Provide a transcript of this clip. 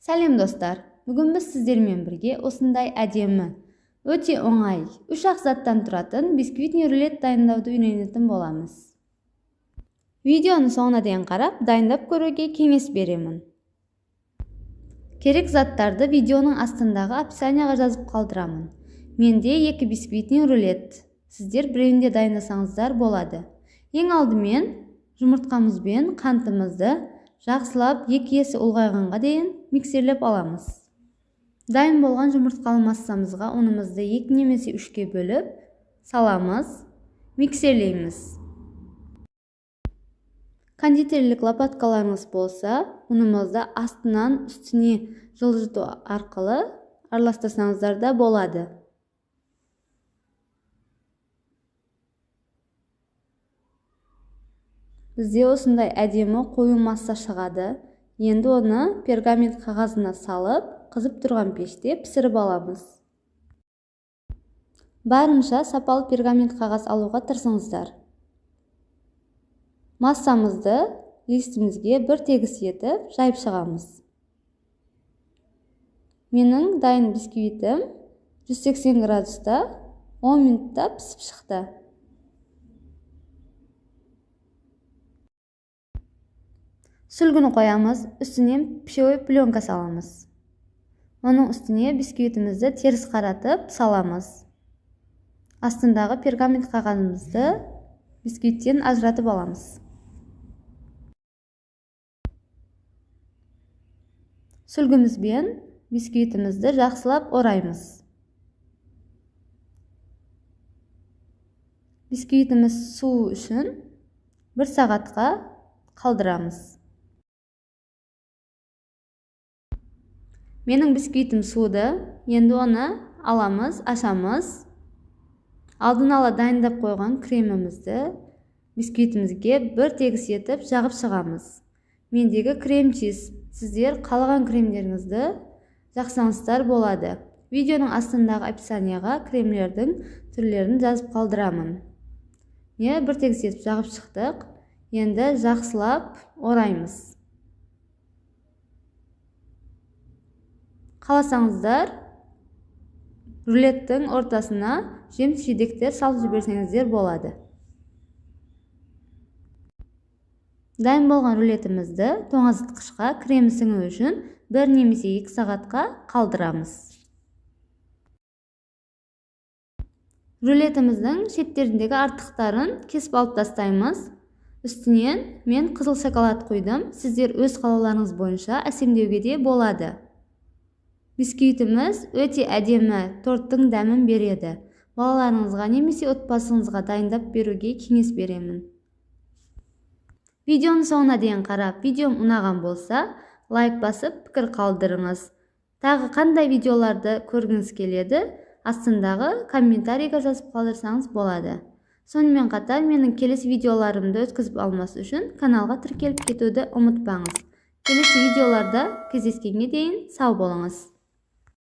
Сәлем достар, бүгін біз сіздермен бірге осындай әдемі, өте оңай, 3-ақ заттан тұратын бисквитный рулет дайындауды үйренетін боламыз. Видеоны соңына дейін қарап, дайындап көруге кеңес беремін. Керек заттарды видеоның астындағы описанияға жазып қалдырамын. Менде 2 бисквитный рулет. Сіздер біреуінде дайындасаңыздар болады. Ең алдымен жұмыртқамызбен қантымызды жақсылап 2 есе ұлғайғанға дейін миксерлеп аламыз. Дайын болған жұмыртқалы массамызға ұнымызды 2 немесе 3-ке бөліп саламыз, миксерлейміз. Кондитерлік лопаткаларыңыз болса, ұнымызды астынан үстіне жылжыту арқылы араластырсаңыздар да болады. Бізде осындай әдемі қою масса шығады. Енді оны пергамент қағазына салып, қызып тұрған пеште пісіріп аламыз. Барынша сапалы пергамент қағаз алуға тырысыңыздар. Массамызды листімізге бір тегіс етіп жайып шығамыз. Менің дайын бисквитім 180 градуста 10 минутта пісіп шықты. Сүлгіні қоямыз, үстінен пищевой пленка саламыз. Оның үстіне бисквитімізді теріс қаратып саламыз. Астындағы пергамент қағазымызды бисквиттен ажыратып аламыз. Сүлгімізбен бисквитімізді жақсылап ораймыз. Бисквитіміз суы үшін 1 сағатқа қалдырамыз. Менің бисквитім суды, енді оны аламыз, ашамыз. Алдын ала дайындап қойған кремімізді бисквитімізге бір тегіс етіп жағып шығамыз. Мендегі крем чиз. Сіздер қалаған кремдеріңізді жақсаңыздар болады. Видеоның астындағы описанияға кремлердің түрлерін жазып қалдырамын. Бір тегіс етіп жағып шықтық. Енді жақсылап ораймыз. Қаласаңыздар, рулеттің ортасына жеміс-жидектер салып жіберсеңіздер болады. Дайын болған рулетімізді тоңазытқышқа крем сіңу үшін 1 немесе 2 сағатқа қалдырамыз. Рулетіміздің шеттеріндегі артықтарын кесіп алып тастаймыз. Үстінен мен қызыл шоколад құйдым. Сіздер өз қалауларыңыз бойынша әсемдеуге де болады. Бисквитіміз өте әдемі, торттың дәмін береді. Балаларыңызға немесе отбасыңызға дайындап беруге кеңес беремін. Видеоны соңына дейін қарап, видеом ұнаған болса, лайк басып, пікір қалдырыңыз. Тағы қандай видеоларды көргіңіз келеді, астындағы комментарийға жазып қалдырсаңыз болады. Сонымен қатар, менің келесі видеоларымды өткізіп алмас үшін каналға тіркеліп кетуді ұмытпаңыз. Келесі видеоларда кездескенге дейін сау болыңыз.